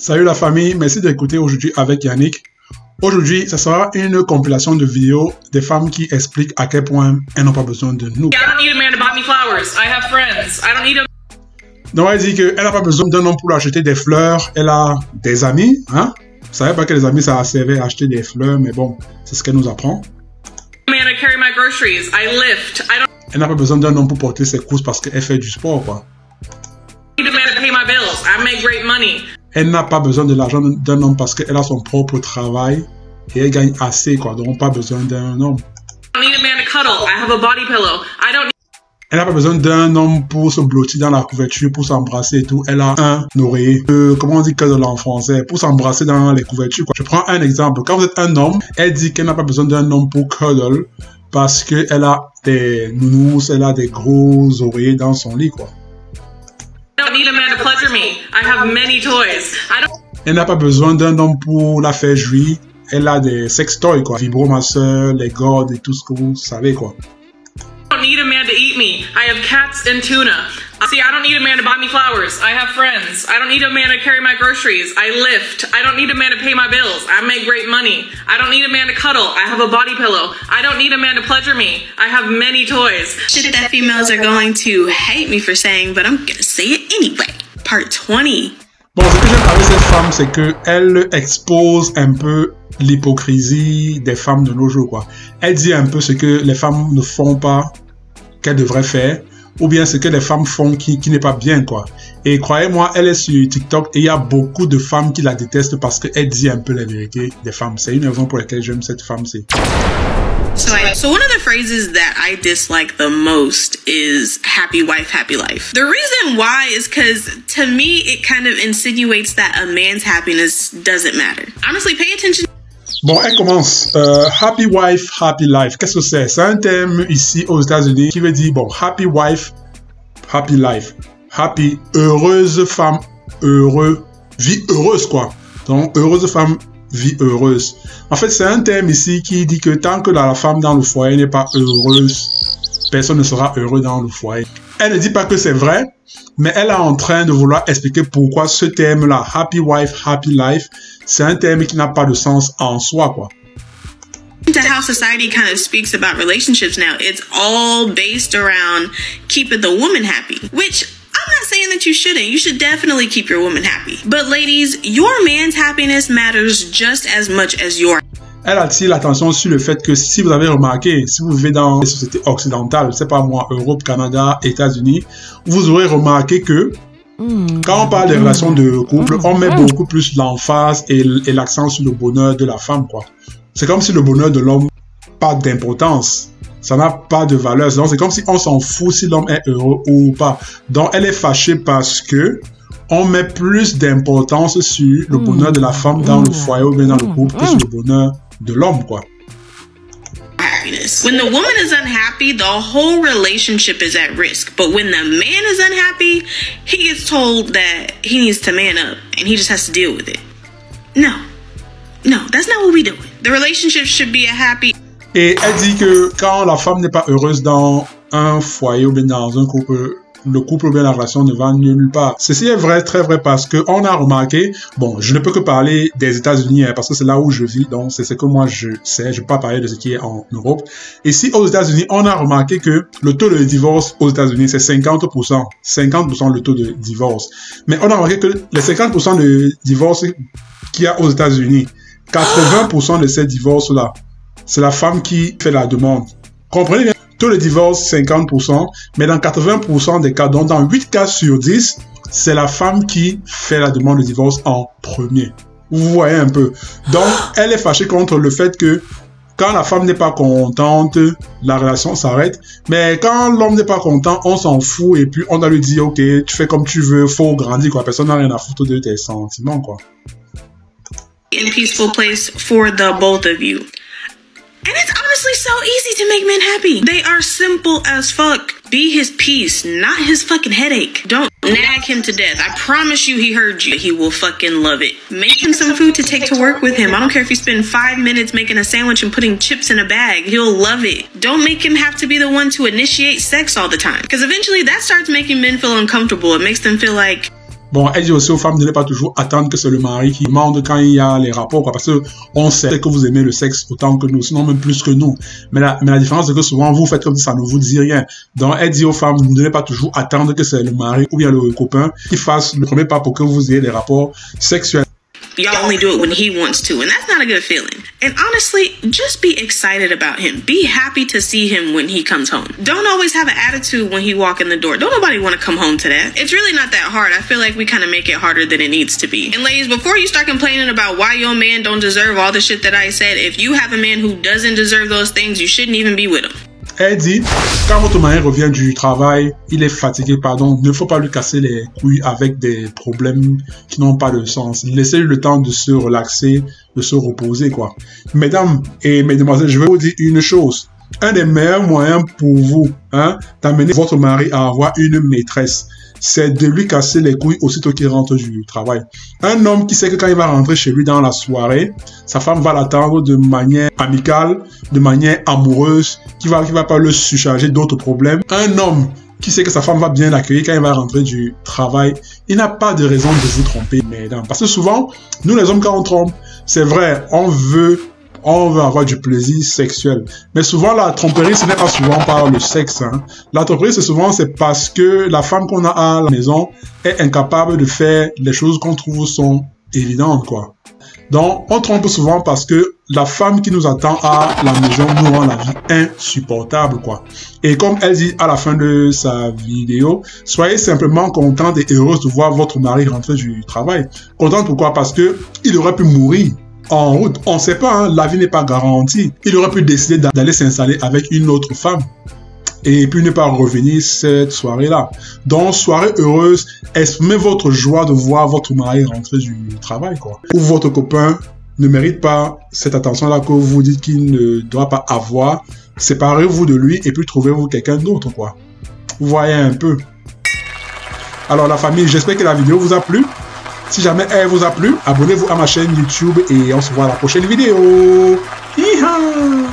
Salut la famille, merci d'écouter aujourd'hui avec Yannick. Aujourd'hui, ça sera une compilation de vidéos des femmes qui expliquent à quel point elles n'ont pas besoin de nous. Donc elle dit qu'elle n'a pas besoin d'un homme pour lui acheter des fleurs, elle a des amis, hein? Vous savez pas que les amis ça servait à acheter des fleurs, mais bon, c'est ce qu'elle nous apprend. Elle n'a pas besoin d'un homme pour porter ses courses parce qu'elle fait du sport, quoi. Elle n'a pas besoin de l'argent d'un homme parce qu'elle a son propre travail et elle gagne assez, quoi. Donc pas besoin d'un homme. Elle n'a pas besoin d'un homme pour se blottir dans la couverture, pour s'embrasser et tout. Elle a un oreiller. Comment on dit cuddle en français? Pour s'embrasser dans les couvertures, quoi. Je prends un exemple. Quand vous êtes un homme, elle dit qu'elle n'a pas besoin d'un homme pour cuddle parce qu'elle a des nounous, elle a des gros oreillers dans son lit, quoi. Elle n'a pas besoin d'un homme pour la faire jouir. Elle a des sex toys, quoi. Vibromasseur, les gourdes et tout ce que vous savez, quoi. I don't need a man to eat me. I have cats and tuna. See, I don't need a man to buy me flowers. I have friends. I don't need a man to carry my groceries. I lift. I don't need a man to pay my bills. I make great money. I don't need a man to cuddle. I have a body pillow. I don't need a man to pleasure me. I have many toys. Shit that females are going to hate me for saying, but I'm gonna say it anyway. Part 20. Bon, ce que j'aime avec cette femme, c'est qu'elle expose un peu l'hypocrisie des femmes de nos jours, quoi. Elle dit un peu ce que les femmes ne font pas, qu'elles devraient faire, ou bien ce que les femmes font qui n'est pas bien, quoi. Et croyez-moi, elle est sur TikTok et il y a beaucoup de femmes qui la détestent parce qu'elle dit un peu la vérité des femmes. C'est une raison pour laquelle j'aime cette femme, c'est... So one of the phrases that I dislike the most is happy wife, happy life. The reason why is because to me, it kind of insinuates that a man's happiness doesn't matter. Honestly, pay attention. Bon, elle commence. Happy wife, happy life. Qu'est-ce que c'est? C'est un terme ici aux États-Unis qui veut dire, bon, happy wife, happy life. Happy, heureuse femme, vie heureuse, quoi. Donc, heureuse femme, vie heureuse. En fait, c'est un terme ici qui dit que tant que la femme dans le foyer n'est pas heureuse, personne ne sera heureux dans le foyer. Elle ne dit pas que c'est vrai, mais elle est en train de vouloir expliquer pourquoi ce terme-là, happy wife, happy life, c'est un terme qui n'a pas de sens en soi, quoi. To how society kind of speaks about relationships now, it's all based around keeping the woman happy, which I'm not saying that you shouldn't. You should definitely keep your woman happy. But ladies, your man's happiness matters just as much as your. Elle attire l'attention sur le fait que si vous avez remarqué, si vous vivez dans les sociétés occidentales, c'est pas moi, Europe, Canada, États-Unis, vous aurez remarqué que quand on parle des relations de couple, on met beaucoup plus l'emphase et l'accent sur le bonheur de la femme, quoi. C'est comme si le bonheur de l'homme n'a pas d'importance. Ça n'a pas de valeur. Donc, c'est comme si on s'en fout si l'homme est heureux ou pas. Donc, elle est fâchée parce que on met plus d'importance sur le bonheur de la femme dans le foyer ou bien dans le couple que sur le bonheur de l'homme, quoi. When the woman is unhappy, the whole relationship is at risk. But when the man is unhappy, he gets told that he needs to man up and he just has to deal with it. No, that's not what we do. The relationship should be a happy. Et elle dit que quand la femme n'est pas heureuse dans un foyer ou bien dans un couple, le couple ou bien la relation ne va nulle part. Ceci est vrai, très vrai, parce que on a remarqué, bon, je ne peux que parler des États-Unis, hein, parce que c'est là où je vis, donc c'est ce que moi je sais, je ne peux pas parler de ce qui est en Europe. Ici, aux États-Unis, on a remarqué que le taux de divorce aux États-Unis, c'est 50%. 50% le taux de divorce. Mais on a remarqué que les 50% de divorce qu'il y a aux États-Unis, 80% de ces divorces-là, c'est la femme qui fait la demande. Comprenez bien, taux de divorce 50%, mais dans 80% des cas, donc dans 8 cas sur 10, c'est la femme qui fait la demande de divorce en premier. Vous voyez un peu. Donc, elle est fâchée contre le fait que quand la femme n'est pas contente, la relation s'arrête. Mais quand l'homme n'est pas content, on s'en fout et puis on doit lui dire, ok, tu fais comme tu veux, faut grandir, quoi. Personne n'a rien à foutre de tes sentiments, quoi. In peaceful place for the both of you. And it's honestly so easy to make men happy. They are simple as fuck. Be his peace, not his fucking headache. Don't nag him to death. I promise you he heard you. He will fucking love it. Make him some food to take to work with him. I don't care if you spend 5 minutes making a sandwich and putting chips in a bag. He'll love it. Don't make him have to be the one to initiate sex all the time. Because eventually that starts making men feel uncomfortable. It makes them feel like... Bon, elle dit aussi aux femmes de ne pas toujours attendre que c'est le mari qui demande quand il y a les rapports, quoi, parce que on sait que vous aimez le sexe autant que nous, sinon même plus que nous. Mais la différence, c'est que souvent, vous faites comme si ça ne vous dit rien. Donc, elle dit aux femmes de ne pas toujours attendre que c'est le mari ou bien le copain qui fasse le premier pas pour que vous ayez des rapports sexuels. Y'all only do it when he wants to, and that's not a good feeling. And honestly, just be excited about him. Be happy to see him when he comes home. Don't always have an attitude when he walk in the door. Don't nobody want to come home to that. It's really not that hard. I feel like we kind of make it harder than it needs to be. And ladies, before you start complaining about why your man don't deserve all the shit that I said, if you have a man who doesn't deserve those things, you shouldn't even be with him. Elle dit, quand votre mari revient du travail, il est fatigué, pardon, il ne faut pas lui casser les couilles avec des problèmes qui n'ont pas de sens. Laissez-lui le temps de se relaxer, de se reposer, quoi. Mesdames et mesdemoiselles, je vais vous dire une chose. Un des meilleurs moyens pour vous, d'amener votre mari à avoir une maîtresse, c'est de lui casser les couilles aussitôt qu'il rentre du travail. Un homme qui sait que quand il va rentrer chez lui dans la soirée, sa femme va l'attendre de manière amicale, de manière amoureuse, qui va pas le surcharger d'autres problèmes. Un homme qui sait que sa femme va bien l'accueillir quand il va rentrer du travail, il n'a pas de raison de vous tromper, mesdames. Parce que souvent, nous les hommes, quand on trompe, c'est vrai, on veut avoir du plaisir sexuel. Mais souvent, la tromperie, ce n'est pas souvent par le sexe. La tromperie, c'est parce que la femme qu'on a à la maison est incapable de faire les choses qu'on trouve sont évidentes, quoi. Donc, on trompe souvent parce que la femme qui nous attend à la maison nous rend la vie insupportable, quoi. Et comme elle dit à la fin de sa vidéo, soyez simplement contente et heureuse de voir votre mari rentrer du travail. Contente pourquoi? Parce que il aurait pu mourir en route. On ne sait pas, la vie n'est pas garantie. Il aurait pu décider d'aller s'installer avec une autre femme et puis ne pas revenir cette soirée-là. Donc, soirée heureuse, exprimez votre joie de voir votre mari rentrer du travail, quoi. Ou votre copain ne mérite pas cette attention-là que vous dites qu'il ne doit pas avoir. Séparez-vous de lui et puis trouvez-vous quelqu'un d'autre, quoi. Vous voyez un peu. Alors, la famille, j'espère que la vidéo vous a plu. Si jamais elle vous a plu, abonnez-vous à ma chaîne YouTube et on se voit à la prochaine vidéo. Hi-ha!